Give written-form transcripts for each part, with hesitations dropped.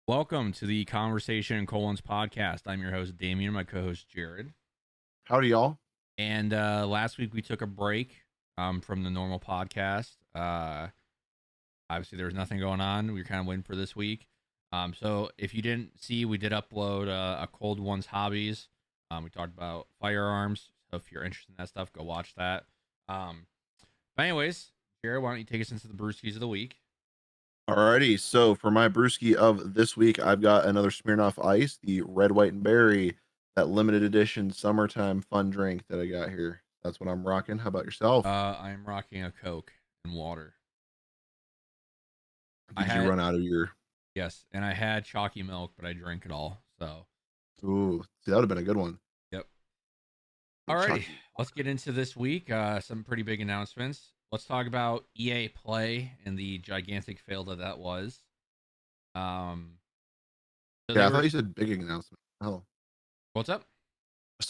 Welcome to the Conversation in Colons podcast. I'm your host, Damien, my co host, Jared. Howdy, y'all. And last week we took a break from the normal podcast. Obviously, there was nothing going on. We were kind of waiting for this week. So if you didn't see, we did upload a Cold Ones Hobbies. We talked about firearms. So if you're interested in that stuff, go watch that. But, anyways, Jared, why don't you take us into the brewskis of the week? Alrighty, so for my brewski of this week, I've got another Smirnoff Ice, the red, white, and berry, that limited edition summertime fun drink that I got here. That's what I'm rocking. How about yourself? I'm rocking a Coke and water. I Did you had run out of your? Yes, and I had chalky milk, but I drank it all. So, Ooh, see, that would have been a good one. yep. The Alrighty, Chucky. let's get into this week. Some pretty big announcements. Let's talk about EA Play and the gigantic fail that was. Um, so they Yeah, I were. thought you said big announcement. Hell, What's up?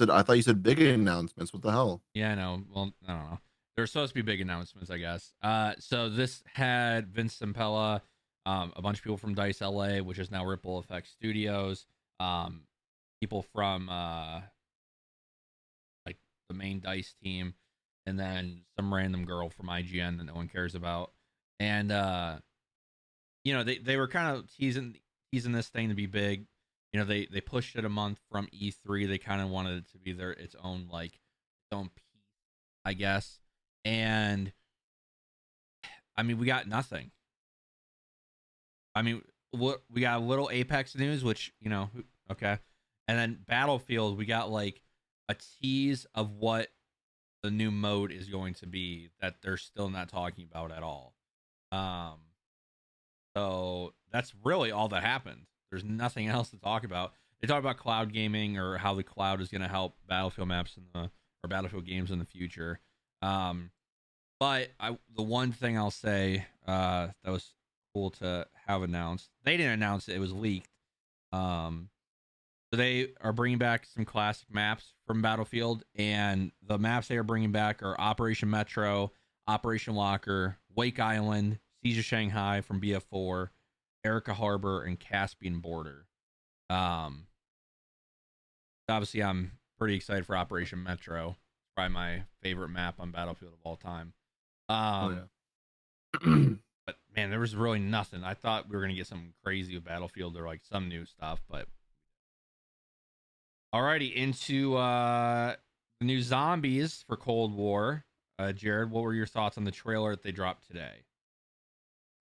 I thought you said big announcements. What the hell? Yeah, I know. Well, I don't know. There's supposed to be big announcements, I guess. So this had Vince Zampella, a bunch of people from Dice LA, which is now Ripple Effect Studios, people from like the main Dice team, and then some random girl from IGN that no one cares about. And they were kind of teasing this thing to be big. They pushed it a month from E3. They kind of wanted it to be its own piece, I guess. And I mean, we got nothing. I mean, what we got a little Apex news, which okay, and then Battlefield. We got like a tease of what the new mode is going to be that they're still not talking about at all. Um, so that's really all that happened. There's nothing else to talk about. They talk about cloud gaming or how the cloud is going to help Battlefield maps or Battlefield games in the future. Um, but the one thing I'll say that was cool to have announced. They didn't announce it; it was leaked. Um, so they are bringing back some classic maps from Battlefield, and the maps they are bringing back are Operation Metro, Operation Locker, Wake Island, Siege of Shanghai from BF4, Erica Harbor, and Caspian Border. Um, Obviously, I'm pretty excited for Operation Metro. It's probably my favorite map on Battlefield of all time. Oh Um, yeah. but man, there was really nothing. I thought we were gonna get some crazy with Battlefield or like some new stuff, but alrighty, into the new zombies for Cold War. Jared, what were your thoughts on the trailer that they dropped today?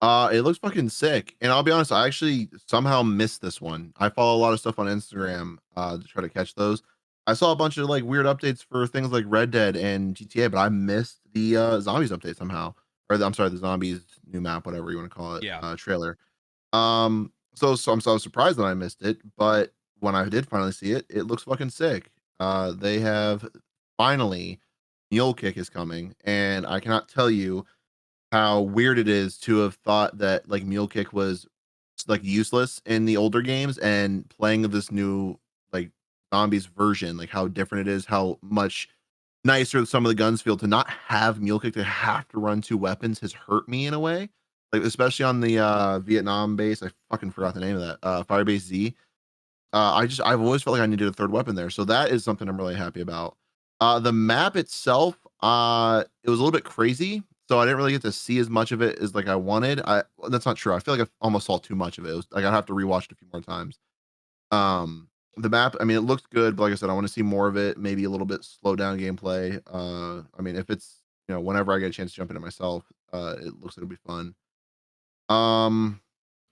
It looks fucking sick. And I'll be honest, I actually somehow missed this one. I follow a lot of stuff on Instagram to try to catch those. I saw a bunch of like weird updates for things like Red Dead and GTA, but I missed the zombies update somehow. I'm sorry, the zombies new map, whatever you want to call it, Yeah, trailer. So I'm so surprised that I missed it, but when I did finally see it, it looks fucking sick. They have finally Mule Kick is coming, and I cannot tell you how weird it is to have thought that like Mule Kick was like useless in the older games and playing this new like zombies version, like how different it is, how much nicer some of the guns feel to not have Mule Kick to have to run two weapons has hurt me in a way. Like especially on the Vietnam base. I fucking forgot the name of that. Firebase Z. I've always felt like I needed a third weapon there. So that is something I'm really happy about. The map itself, it was a little bit crazy, so I didn't really get to see as much of it as like I wanted. That's not true. I feel like I almost saw too much of it. It was like I'd have to rewatch it a few more times. The map, I mean, it looks good, but like I said, I want to see more of it. Maybe a little bit slow down gameplay. I mean, if it's whenever I get a chance to jump in it myself, it looks like it'll be fun. Um,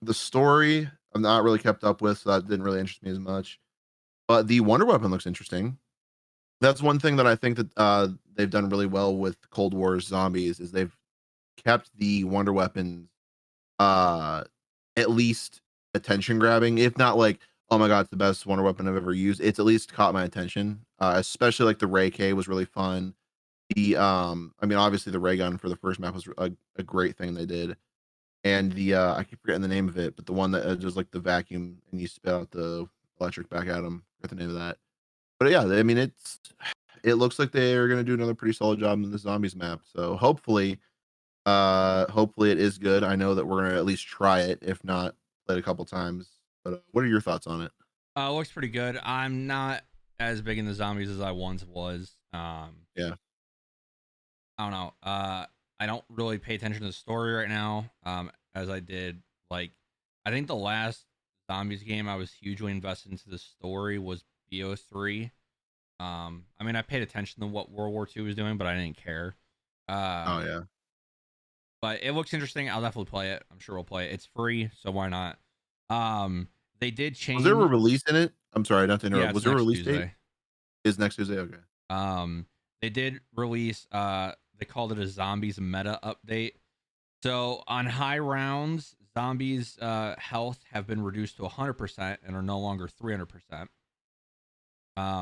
the story I'm not really kept up with, so that didn't really interest me as much. But the Wonder Weapon looks interesting. That's one thing that I think that they've done really well with Cold War's zombies is they've kept the Wonder Weapons uh at least attention grabbing, if not like, oh my god, it's the best Wonder Weapon I've ever used. It's at least caught my attention. Especially like the Ray K was really fun. I mean, obviously the ray gun for the first map was a great thing they did. And the I keep forgetting the name of it, but the one that does like the vacuum and you spit out the electric back at them. I forget the name of that. But yeah, I mean, it looks like they're gonna do another pretty solid job in the zombies map. So hopefully it is good. I know that we're gonna at least try it, if not play it a couple times. But what are your thoughts on it? Looks pretty good. I'm not as big in the zombies as I once was. Yeah. I don't know. I don't really pay attention to the story right now. As I did like, I think the last zombies game I was hugely invested into the story was BO3. I mean, I paid attention to what World War II was doing, but I didn't care. Oh Um, yeah. but it looks interesting. I'll definitely play it. I'm sure we'll play it. It's free, so why not? They did Was there a change. release in it? I'm sorry, not to Yeah, interrupt. it's Was there a next release date? Tuesday. Is next Tuesday? Okay. Um, they did release. They called it a zombies meta update. So on high rounds, zombies' health have been reduced to 100% and are no longer 300%.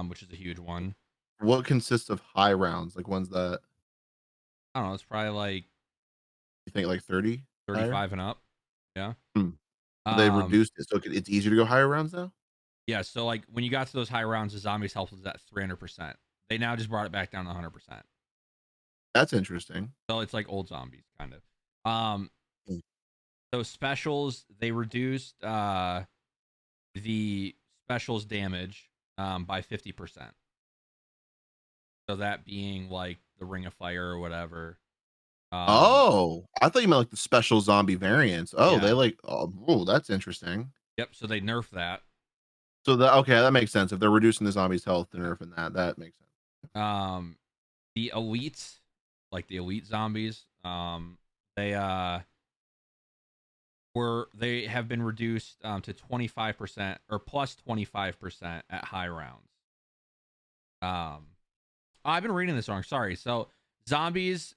Which is a huge one. What consists of high rounds? Like ones that I don't know. It's probably like you think like 30 higher? 35 and up. Yeah. Hmm. So they Um, reduced it, so it's easier to go higher rounds now? yeah. So like when you got to those high rounds, the zombies' health was at 300%. They now just brought it back down to 100%. That's interesting. So it's like old zombies kind of. Hmm. So specials, they reduced the specials damage by 50%. So that being like the Ring of Fire or whatever. Um, Oh, I thought you meant like the special zombie variants. Oh, they yeah. like oh, that's interesting. Yep. So they nerfed that. So that okay, that makes sense. If they're reducing the zombies' health and nerfing that, that makes sense. Um, the elites, like the elite zombies, they they have been reduced to 25% or plus 25% at high rounds. Um, I've been reading this wrong. Sorry. So zombies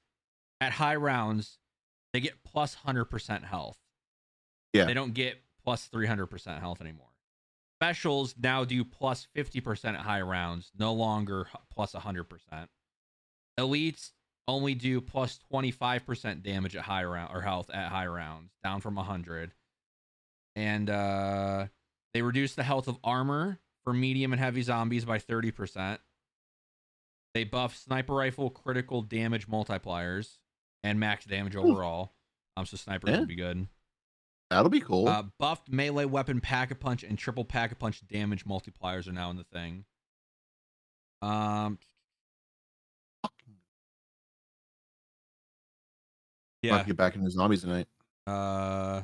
at high rounds, they get plus 100% health. Yeah. They don't get plus 300% health anymore. Specials now do plus 50% at high rounds, no longer plus 100%. Elites only do plus 25% damage at high round or health at high rounds, down from 100. And they reduce the health of armor for medium and heavy zombies by 30%. They buff sniper rifle critical damage multipliers and max damage Ooh, overall. So snipers will yeah, be good. that'll be cool. Buffed melee weapon pack a punch and triple pack a punch damage multipliers are now in the thing. Um, I'll have yeah. to get back into zombies tonight. Uh,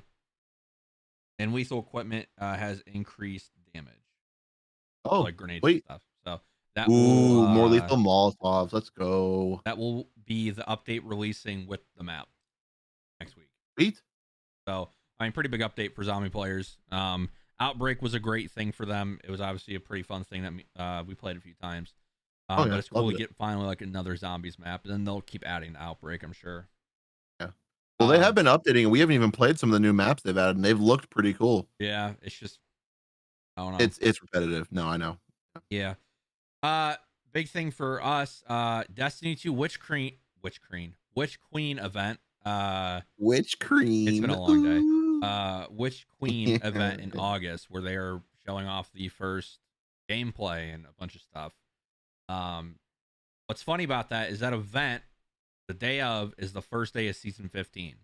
and lethal equipment has increased damage, Oh, like grenades and wait. stuff. So that will Ooh, more lethal Molotovs. Let's go. be the update releasing with the map next week. Sweet. So I mean, pretty big update for zombie players. Outbreak was a great thing for them. It was obviously a pretty fun thing that we played a few times. Oh But yeah, it's cool loved to it. get finally like another zombies map, and then they'll keep adding to Outbreak, I'm sure. Yeah. Well, they have Um, been updating, and we haven't even played some of the new maps they've added, and they've looked pretty cool. yeah, it's just I don't know. It's repetitive. No, I know. Yeah. Uh, Big thing for us. Destiny 2 Witch Queen event. Witch It's been Queen. a long day. Ooh. Witch Queen event in August where they are showing off the first gameplay and a bunch of stuff. Um, what's funny about that is that event, the day of, is the first day of season 15.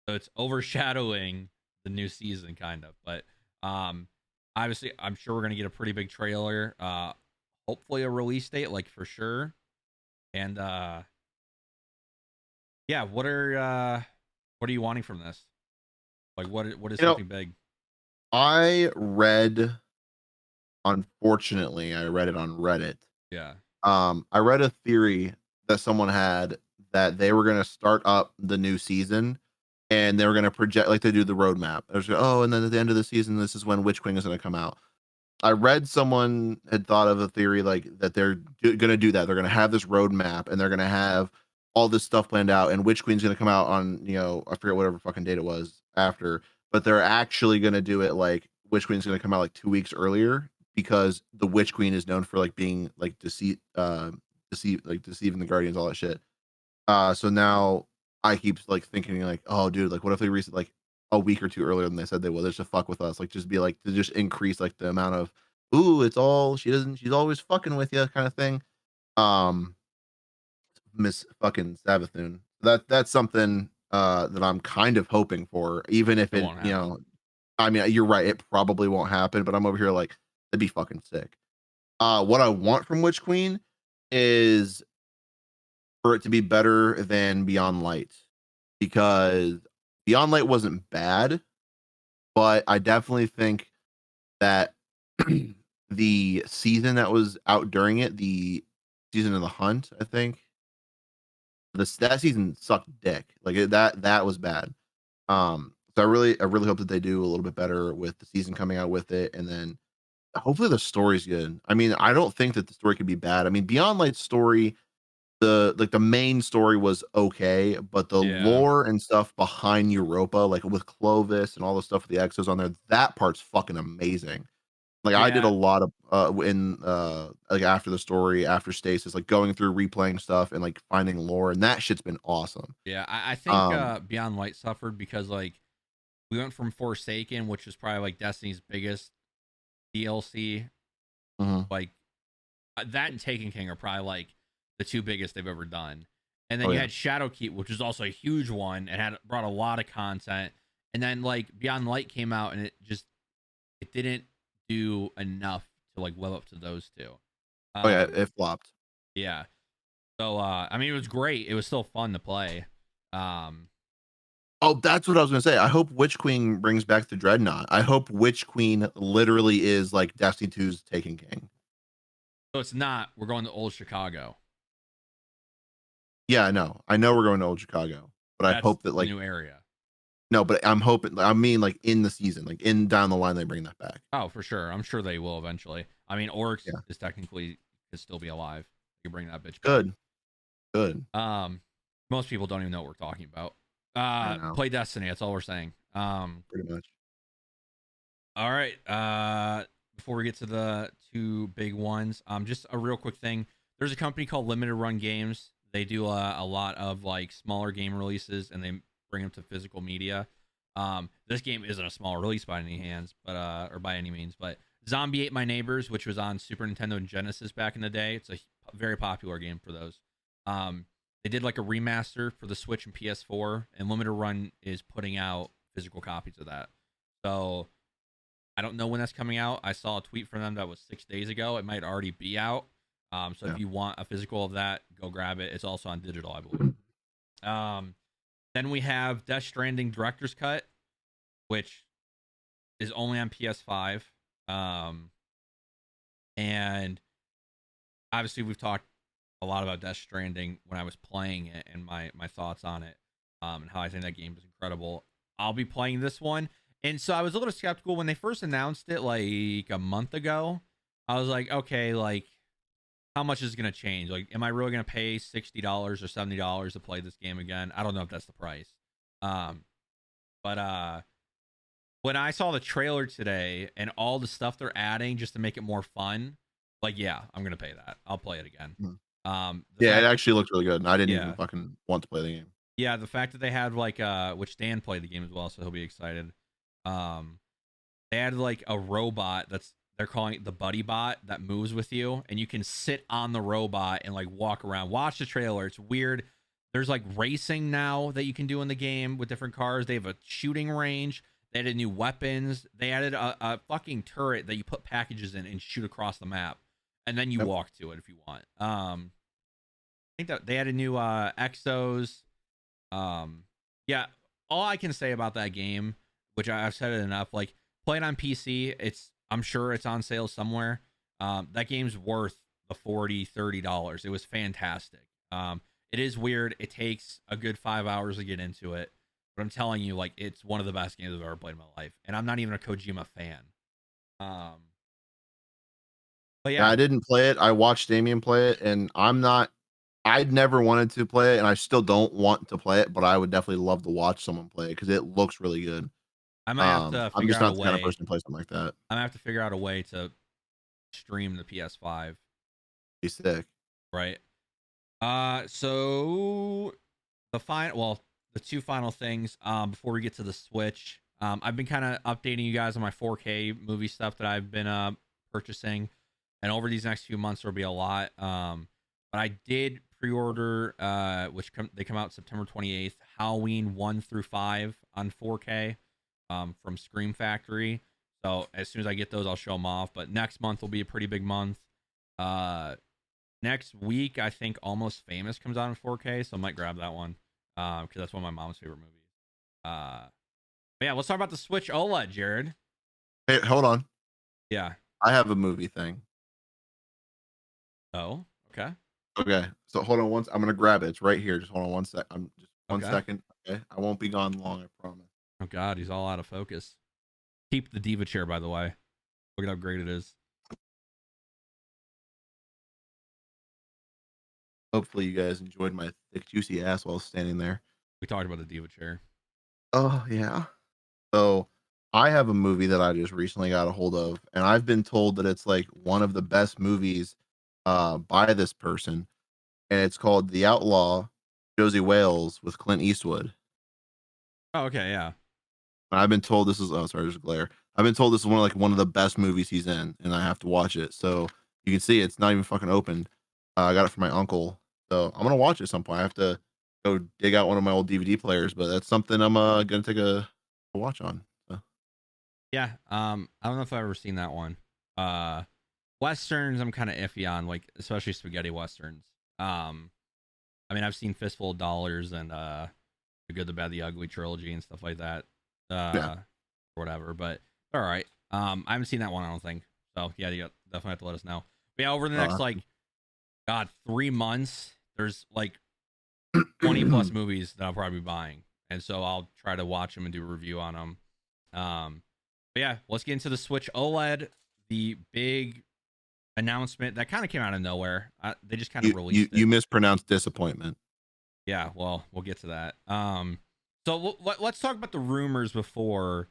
So it's overshadowing the new season, kind of. But um, obviously, I'm sure we're gonna get a pretty big trailer. Hopefully a release date, like for sure. And yeah, what are you wanting from this? Like, what is You know, something big? I read. Unfortunately, I read it on Reddit. Yeah. I read a theory that someone had that they were gonna start up the new season and they were gonna project like they do the roadmap. There's oh, and then at the end of the season, this is when Witch Queen is gonna come out. I read someone had thought of a theory like that they're gonna do that. They're gonna have this roadmap and they're gonna have all this stuff planned out, and Witch Queen's gonna come out on I forget whatever fucking date it was after, but they're actually gonna do it like Witch Queen's gonna come out like 2 weeks earlier because the Witch Queen is known for like being like deceiving the Guardians, all that shit. So now I keep like thinking like, oh dude, like what if they reset like a week or two earlier than they said they will, just to fuck with us, like just be like to just increase like the amount of ooh, it's all she's always fucking with you kind of thing. Um, Miss fucking Sabathun. That's something that I'm kind of hoping for, even if It won't happen. I mean, you're right. It probably won't happen, but I'm over here like that'd be fucking sick. What I want from Witch Queen is for it to be better than Beyond Light because Beyond Light wasn't bad, but I definitely think that the season that was out during it, the season of the hunt, I think that season sucked dick. Like that was bad. So I really hope that they do a little bit better with the season coming out with it, and then hopefully the story's good. I mean, I don't think that the story could be bad. I mean, Beyond Light's story, the main story was okay, but the Yeah. lore and stuff behind Europa, like with Clovis and all the stuff with the Exos on there, that part's fucking amazing. Like I did a Yeah. lot of like after the story, after Stasis, like going through replaying stuff and like finding lore, and that shit's been awesome. Yeah. I think Um, Beyond Light suffered because like we went from Forsaken, which was probably like Destiny's biggest DLC, mhm. like that and Taken King are probably like the two biggest they've ever done. And then Oh you yeah. had Shadowkeep, which was also a huge one and had brought a lot of content. And then like Beyond Light came out and it didn't do enough to like live up to those two. Oh yeah, Um it flopped. yeah. So I mean it was great. It was still fun to play. Um Oh, that's what I was gonna say. I hope Witch Queen brings back the Dreadnought. I hope Witch Queen literally is like Destiny 2's Taken King. so it's not we're going to old Chicago. Yeah, I know. I know we're going to Old Chicago, but I That's hope that the like new area. no, but I'm hoping. I mean, like in the season, like in down the line, they bring that back. Oh, for sure. I'm sure they will eventually. I mean, Oryx Yeah, is technically could still be alive. You bring that bitch back. good, good. Um, most people don't even know what we're talking about. I know, Play Destiny. That's all we're saying. pretty much. All right. Before we get to the two big ones, just a real quick thing. There's a company called Limited Run Games. They do a lot of like smaller game releases, and they bring them to physical media. This game isn't a small release by any hands, but or by any means, but Zombie Ate My Neighbors, which was on Super Nintendo and Genesis back in the day. It's a very popular game for those. Um, they did like a remaster for the Switch and PS4, and Limited Run is putting out physical copies of that. So I don't know when that's coming out. I saw a tweet from them that was 6 days ago. It might already be out. So if Yeah. you want a physical of that, go grab it. It's also on digital, I believe. Um, then we have Death Stranding Director's Cut, which is only on PS5. Um, and obviously, we've talked a lot about Death Stranding when I was playing it and my thoughts on it, and how I think that game is incredible. I'll be playing this one, and so I was a little skeptical when they first announced it like a month ago. I was like, okay, like how much is it gonna change? Like, am I really gonna pay $60 or $70 to play this game again? I don't know if that's the price. Um, but when I saw the trailer today and all the stuff they're adding just to make it more fun, like yeah, I'm gonna pay that. I'll play it again. Mhm. The Yeah, it fact, actually looked really good, and I didn't even yeah, fucking want to play the game. yeah, the fact that they had like which Dan played the game as well, so he'll be excited. Um, they had like a robot that's they're calling it the buddy bot that moves with you, and you can sit on the robot and like walk around. Watch the trailer; it's weird. There's like racing now that you can do in the game with different cars. They have a shooting range. They added new weapons. They added a fucking turret that you put packages in and shoot across the map, and then you Yep. walk to it if you want. I think that they added new exos. Yeah, all I can say about that game, which I've said it enough, like play it on PC. I'm sure it's on sale somewhere. That game's worth the $40-$30. It was fantastic. It is weird. It takes a good 5 hours to get into it, but I'm telling you, like it's one of the best games I've ever played in my life, and I'm not even a Kojima fan. Um, but Yeah, yeah, I didn't play it. I watched Damien play it, and I'm not. I'd never wanted to play it, and I still don't want to play it, but I would definitely love to watch someone play it because it looks really good. I might have to I'm figure just out a not the kind of way. person to play something like that. I might have to figure out a way to stream the PS5, Be sick. right? So the two final things before we get to the Switch. I've been kind of updating you guys on my 4K movie stuff that I've been purchasing, and over these next few months there'll be a lot. But I did pre-order they come out September 28th, Halloween 1 through 5 on 4K. from Scream Factory. So as soon as I get those, I'll show them off. But next month will be a pretty big month. Uh, Next week, I think Almost Famous comes out in 4K, so I might grab that one because that's one of my mom's favorite movies. But yeah, let's talk about the Switch OLED, Jared. Hey, hold on. Yeah. I have a movie thing. Oh, okay. Okay. So hold on once. I'm gonna grab it. It's right here. Just hold on one sec. I'm just one Okay. second. Okay. I won't be gone long, I promise. Oh God, he's all out of focus. Keep the diva chair, by the way. Look at how great it is. Hopefully you guys enjoyed my thick, juicy ass while standing there. We talked about the diva chair. Oh yeah. So I have a movie that I just recently got a hold of, and I've been told that it's like one of the best movies by this person, and it's called The Outlaw Josie Wales with Clint Eastwood. Oh, okay, yeah. And I've been told this is oh sorry, there's a glare. I've been told this is one of the best movies he's in, and I have to watch it. So you can see it's not even fucking open. I got it from my uncle, so I'm gonna watch it at some point. I have to go dig out one of my old DVD players, but that's something I'm gonna take a watch on. So. Yeah. I don't know if I've ever seen that one. Uh, Westerns, I'm kind of iffy on, like especially spaghetti westerns. I mean, I've seen Fistful of Dollars and The Good, the Bad, the Ugly trilogy and stuff like that. Yeah. Or whatever. But all right. I haven't seen that one, I don't think. So yeah, you definitely have to let us know. But yeah, over the next like 3 months, there's like 20 plus movies that I'll probably be buying. And so I'll try to watch them and do a review on them. But yeah, let's get into the Switch OLED, the big announcement that kind of came out of nowhere. They just kind of released it. You mispronounced disappointment. Yeah, well, we'll get to that. So let's talk about the rumors before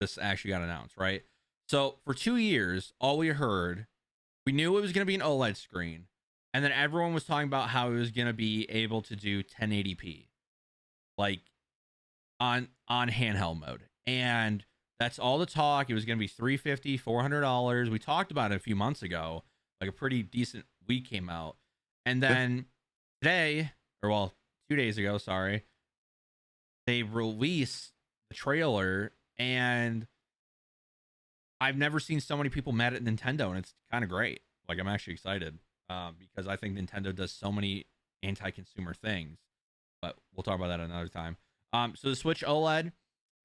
this actually got announced, right? So for 2 years, all we heard, we knew it was going to be an OLED screen, and then everyone was talking about how it was going to be able to do 1080p, like on handheld mode, and that's all the talk. It was going to be $350, $400. We talked about it a few months ago, like a pretty decent week came out, and then today, or well, 2 days ago, sorry, they released the trailer, and I've never seen so many people mad at Nintendo, and it's kind of great. Like, I'm actually excited because I think Nintendo does so many anti-consumer things, but we'll talk about that another time. So the Switch OLED,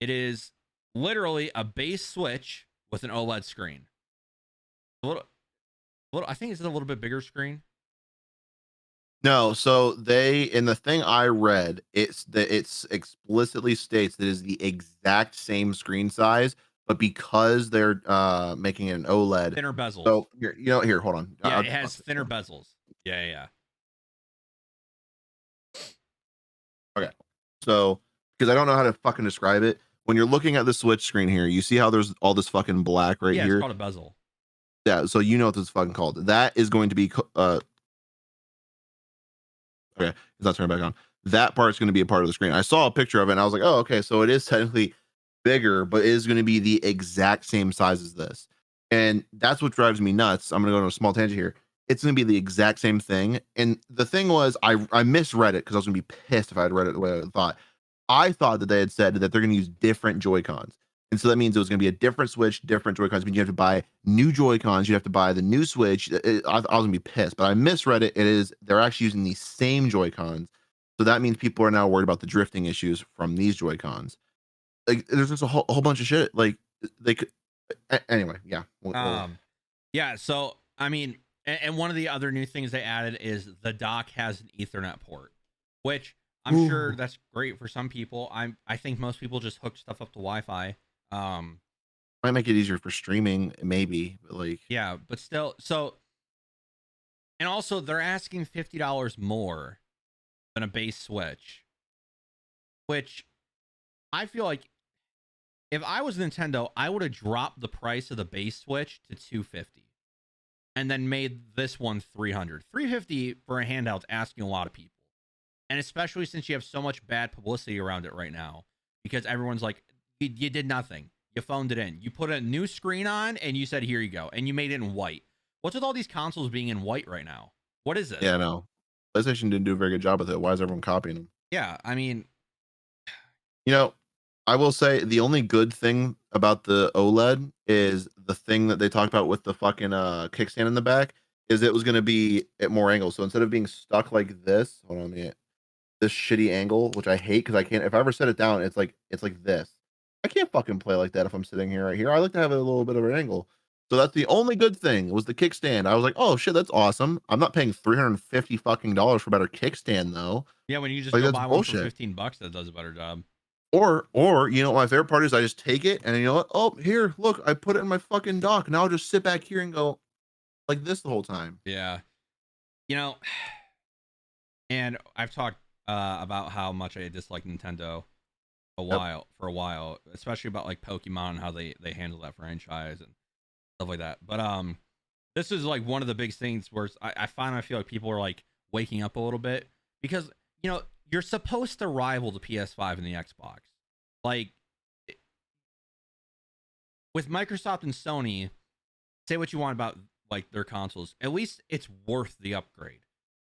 it is literally a base Switch with an OLED screen. I think it's a little bit bigger screen. No, so they in the thing I read, it's explicitly states that it is the exact same screen size, but because they're making it an OLED, Thinner bezels. so here, hold on. Yeah, it has thinner bezels. Yeah. Okay, so because I don't know how to fucking describe it, when you're looking at the Switch screen here, you see how there's all this fucking black right Yeah, here. it's called a bezel. Yeah, so you know what this is fucking called. That is going to be okay, it's not turning back on. That part's going to be a part of the screen. I saw a picture of it and I was like, oh, okay, so it is technically bigger, but it is going to be the exact same size as this. And that's what drives me nuts. I'm going to go on a small tangent here. It's going to be the exact same thing. And the thing was, I misread it because I was going to be pissed if I had read it the way I thought. I thought that they had said that they're going to use different Joy Cons. And so that means it was going to be a different Switch, different Joy Cons. I mean, you have to buy new Joy Cons. You have to buy the new Switch. I was going to be pissed, but I misread it. They're actually using the same Joy Cons. So that means people are now worried about the drifting issues from these Joy Cons. Like, there's just a whole bunch of shit. Like, they could. Anyway, yeah. Yeah. So, I mean, and one of the other new things they added is the dock has an Ethernet port, which I'm sure that's great for some people. I think most people just hook stuff up to Wi-Fi. Might make it easier for streaming, maybe, but like, yeah, but still, so, and also they're asking $50 more than a base Switch, which I feel like if I was Nintendo, I would have dropped the price of the base Switch to $250 and then made this one $300. $350 for a handheld is asking a lot of people. And especially since you have so much bad publicity around it right now, because everyone's like, you did nothing. You phoned it in. You put a new screen on and you said, here you go. And you made it in white. What's with all these consoles being in white right now? What is it? yeah, no. PlayStation didn't do a very good job with it. Why is everyone copying them? Yeah, I mean, You know, I will say the only good thing about the OLED is the thing that they talked about with the fucking kickstand in the back is it was going to be at more angles. So instead of being stuck like this, hold on a minute, this shitty angle, which I hate because I can't. If I ever set it down, it's like this. I can't fucking play like that if I'm sitting here right here. I like to have it a little bit of an angle. So that's the only good thing was the kickstand. I was like, oh shit, that's awesome. I'm not paying 350 fucking dollars for a better kickstand though. Yeah, when you just Like go that's buy one for bullshit. 15 bucks, that does a better job. Or you know what my favorite part is I just take it and you know what? Oh, here, look, I put it in my fucking dock. Now I'll just sit back here and go like this the whole time. Yeah. You know, and I've talked about how much I dislike Nintendo Yep. for a while, especially about like Pokemon and how they handle that franchise and stuff like that. But this is like one of the big things where I feel like people are like waking up a little bit because you're supposed to rival the PS5 and the Xbox. Like with Microsoft and Sony, say what you want about like their consoles, at least it's worth the upgrade.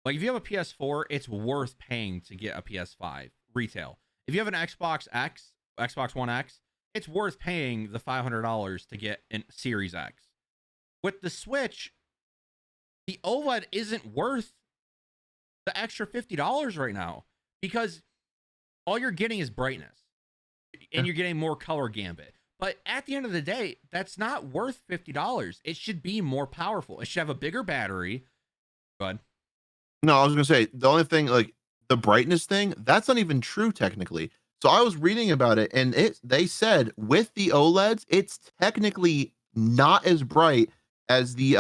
Like if you have a PS4, it's worth paying to get a PS5 retail. If you have an Xbox One X, it's worth paying the $500 to get a Series X. With the Switch, the OLED isn't worth the extra $50 right now because all you're getting is brightness Yeah. and you're getting more color gambit. But at the end of the day, that's not worth $50. It should be more powerful. It should have a bigger battery. Go ahead. No, I was gonna say the only thing like the brightness thing, that's not even true technically. So I was reading about it and they said with the OLEDs, it's technically not as bright as the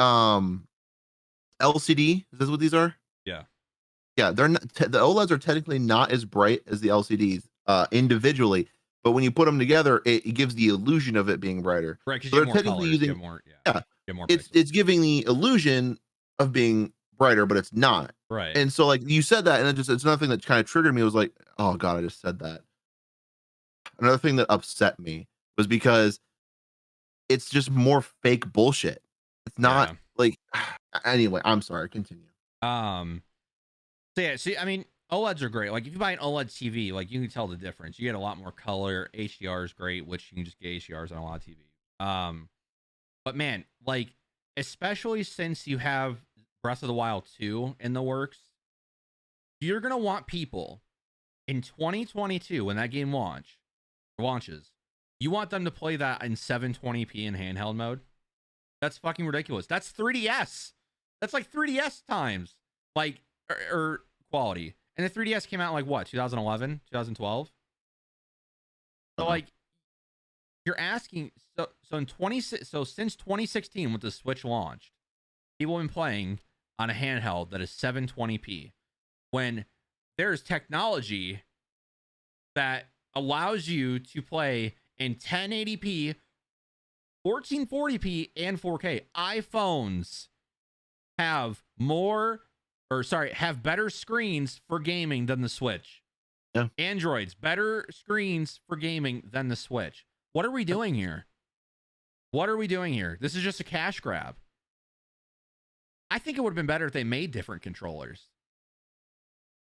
LCD. Is this what these are? Yeah. Yeah, they're not, the OLEDs are technically not as bright as the LCDs individually, but when you put them together, it gives the illusion of it being brighter. Right, because So you they're have more technically colors, you have using, more, yeah, yeah, you have more it's pixels. giving the illusion of being brighter, but it's not. Right. And so like you said that, and it's another thing that kind of triggered me was like, oh god, I just said that. Another thing that upset me was because it's just more fake bullshit. It's not Yeah. like anyway. I'm sorry. Continue. Um. So yeah. See, I mean, OLEDs are great. Like if you buy an OLED TV, like you can tell the difference. You get a lot more color. HDR is great, which you can just get HDRs on a lot of TV. But man, like especially since you have Breath of the Wild 2 in the works, you're gonna want people in 2022 when that game launches. You want them to play that in 720p in handheld mode? That's fucking ridiculous. That's 3DS. That's like 3DS times, like or quality. And the 3DS came out in like what, 2011, 2012. So Uh-huh. like you're asking, so since 2016 when the Switch launched, people have been playing on a handheld that is 720p. When there's technology that allows you to play in 1080p, 1440p, and 4K. iPhones have have better screens for gaming than the Switch. Yeah. Androids, better screens for gaming than the Switch. What are we doing here? What are we doing here? This is just a cash grab. I think it would have been better if they made different controllers.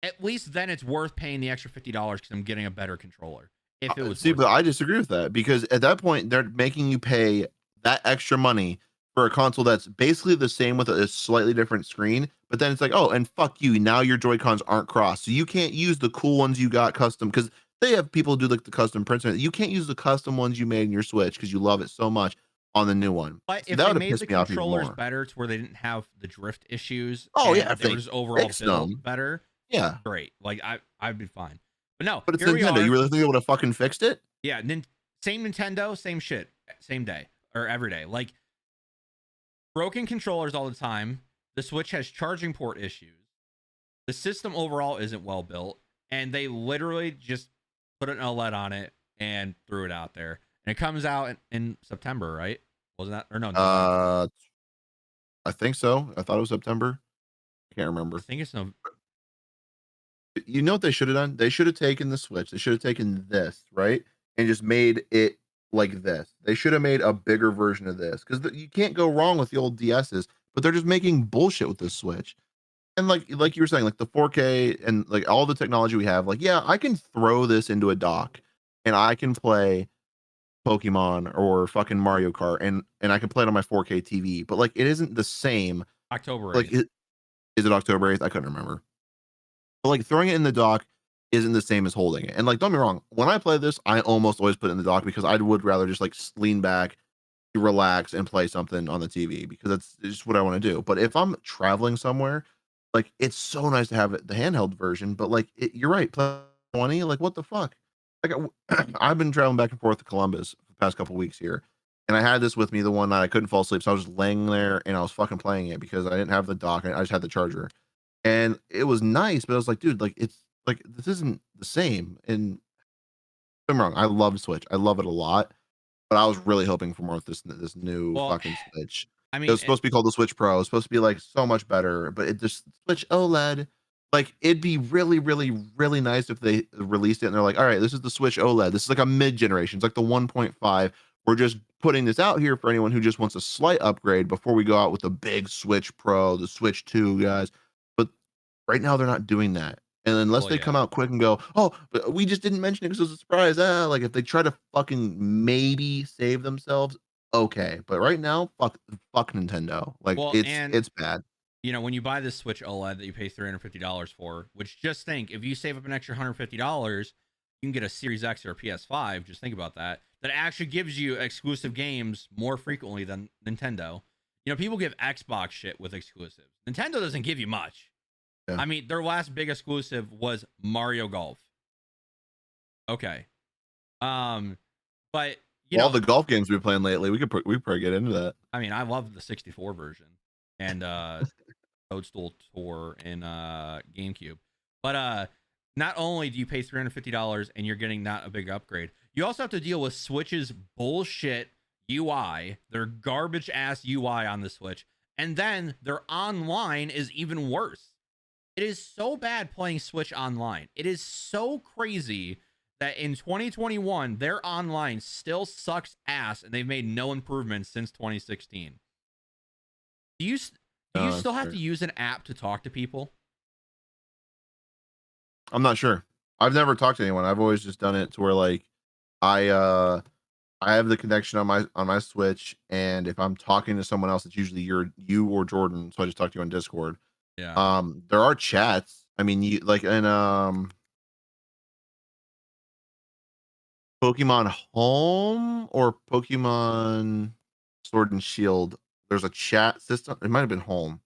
At least then it's worth paying the extra $50 because I'm getting a better controller. If it was See, worth but it. I disagree with that because at that point they're making you pay that extra money for a console that's basically the same with a slightly different screen. But then it's like, oh, and fuck you. Now your Joy Cons aren't crossed, so you can't use the cool ones you got custom because they have people do like the custom prints. You can't use the custom ones you made in your Switch because you love it so much on the new one. But See, if that they would have made the pissed me off even controllers more. better to where they didn't have the drift issues Oh yeah, and if they were they just overall fixed built them, better, yeah. great. Like I'd be fine. But no, But it's here we Nintendo. You are. really think they would have fucking fixed it? Yeah, same Nintendo, same shit, same day or every day. Like broken controllers all the time. The Switch has charging port issues. The system overall isn't well built, and they literally just put an OLED on it and threw it out there. And it comes out in September, right? Wasn't that or no November? Uh, I think so. I thought it was September. I can't I remember. think it's no. You know what they should have done? They should have taken the Switch. They should have taken this, right? And just made it like this. They should have made a bigger version of this because you can't go wrong with the old DSs, but they're just making bullshit with this Switch. And like you were saying, like the 4K and like all the technology we have, like, yeah, I can throw this into a dock, and I can play Pokemon or fucking Mario Kart, and I can play it on my 4K TV, but like it isn't the same. October Like 8th. is it October 8th? I couldn't remember. But like throwing it in the dock isn't the same as holding it. And like don't get me wrong, when I play this, I almost always put it in the dock because I would rather just like lean back, relax, and play something on the TV because that's just what I want to do. But if I'm traveling somewhere, like it's so nice to have it, the handheld version. But like you're right, play 20, like what the fuck? Like I've been traveling back and forth to Columbus for the past couple weeks here, and I had this with me the one night I couldn't fall asleep, so I was just laying there and I was fucking playing it because I didn't have the dock, I just had the charger, and it was nice, but I was like, dude, like it's like this isn't the same. And I'm wrong, I love Switch, I love it a lot, but I was really hoping for more with this new Well, fucking Switch. I It mean, was supposed to be called the Switch Pro. It's supposed to be like so much better, but it just Switch OLED. Like it'd be really, really, really nice if they released it and they're like, all right, this is the Switch OLED. This is like a mid generation. It's like the 1.5. We're just putting this out here for anyone who just wants a slight upgrade before we go out with the big Switch Pro, the Switch 2, guys. But right now they're not doing that. And unless well, they come yeah. out quick and go, oh, but we just didn't mention it because it was a surprise. Like if they try to fucking maybe save themselves, okay. But right now, fuck Nintendo. Like Well, and it's bad. when you buy this Switch OLED that you pay $350 for, which just think if you save up an extra $150, you can get a Series X or a PS5. Just think about that. That actually gives you exclusive games more frequently than Nintendo. People give Xbox shit with exclusives. Nintendo doesn't give you much. Yeah. I mean, their last big exclusive was Mario Golf. Okay. But All the golf games we've been playing lately, we could probably get into that. I mean, I love the 64 version and Toadstool Tour and GameCube. But not only do you pay $350 and you're getting not a big upgrade, you also have to deal with Switch's bullshit UI, their garbage ass UI on the Switch, and then their online is even worse. It is so bad playing Switch online. It is so crazy that in 2021 their online still sucks ass and they've made no improvements since 2016. Do you No, still that's have fair. to use an app to talk to people? I'm not sure. I've never talked to anyone. I've always just done it to where like I uh I have the connection on my Switch, and if I'm talking to someone else, it's usually you or Jordan. So I just talk to you on Discord. Yeah. There are chats. I mean, you like in Pokemon Home or Pokemon Sword and Shield. There's a chat system. It might have been Home.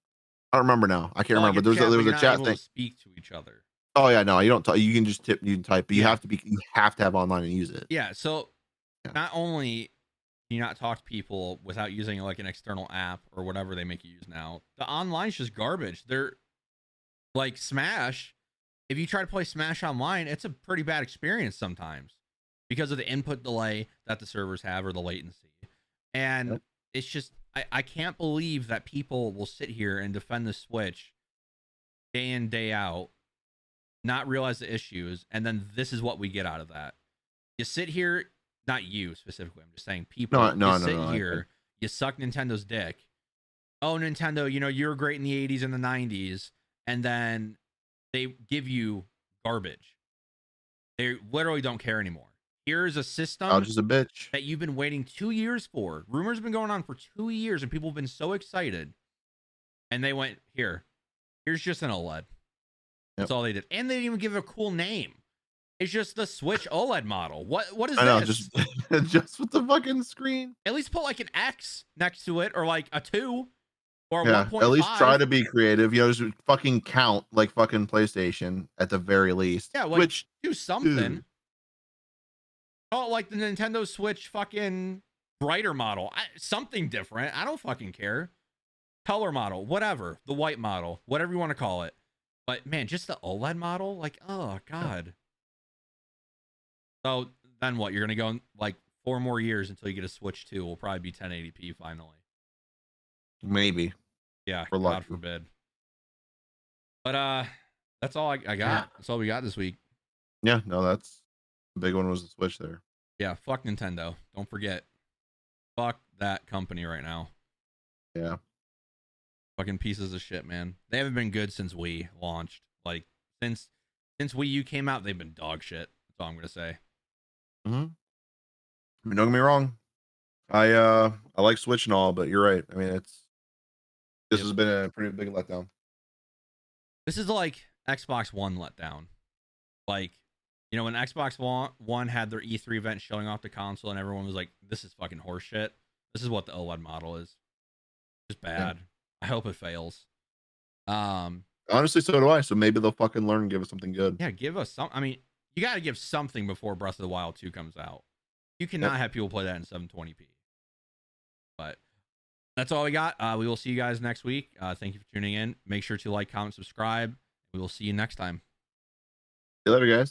I don't remember now. I can't Well, like remember. a There chat, but was you're a not chat able to thing. speak to each other. Oh yeah, no, you don't talk. You can just you can type, but Yeah. you have to have online and use it. Yeah. So Yeah. not only do you not talk to people without using like an external app or whatever they make you use now, the online's just garbage. They're like Smash. If you try to play Smash online, it's a pretty bad experience sometimes because of the input delay that the servers have or the latency. And Yep. it's just, I can't believe that people will sit here and defend the Switch day in, day out, not realize the issues, and then this is what we get out of that. You sit here, not you specifically, I'm just saying No, people, you no, no, sit no. here, you suck Nintendo's dick. Oh, Nintendo, you were great in the 80s and the 90s, and then they give you garbage. They literally don't care anymore. Here's a I'm system just a bitch. that you've been waiting 2 years for. Rumors have been going on for 2 years, and people have been so excited. And they went, here's just an OLED. That's Yep. all they did. And they didn't even give it a cool name. It's just the Switch OLED model. What is I know, this? just with the fucking screen. At least put like an X next to it, or like a 2, or a Yeah, at least try 1.5. to be creative. Just fucking count like fucking PlayStation at the very least. Yeah, like Which, do something. dude, Oh, like the Nintendo Switch fucking brighter model. Something different. I don't fucking care. Color model, whatever. The white model, whatever you want to call it. But man, just the OLED model? Like, oh god. So then what? You're gonna go like 4 more years until you get a Switch 2. Will probably be 1080p finally. maybe Yeah, we're God lucky. forbid. But that's all I got. Yeah. That's all we got this week. Yeah, no, that's the big one was the Switch there. Yeah, fuck Nintendo. Don't forget. Fuck that company right now. Yeah. Fucking pieces of shit, man. They haven't been good since Wii launched. Like since Wii U came out, they've been dog shit. That's all I'm gonna say. Mhm. I mean, don't get me wrong. I like Switch and all, but you're right. I mean, this Yep. has been a pretty big letdown. This is like Xbox One letdown. Like, when Xbox One had their E3 event showing off the console, and everyone was like, "This is fucking horseshit." This is what the OLED model is. Just Yeah. bad. I hope it fails. Um, Honestly, so do I. So maybe they'll fucking learn and give us something good. yeah, give us some. I mean, you got to give something before Breath of the Wild 2 comes out. You Yep. cannot have people play that in 720p. But that's all we got. We will see you guys next week. Thank you for tuning in. Make sure to like, comment, subscribe. We will see you next time. See you later, guys.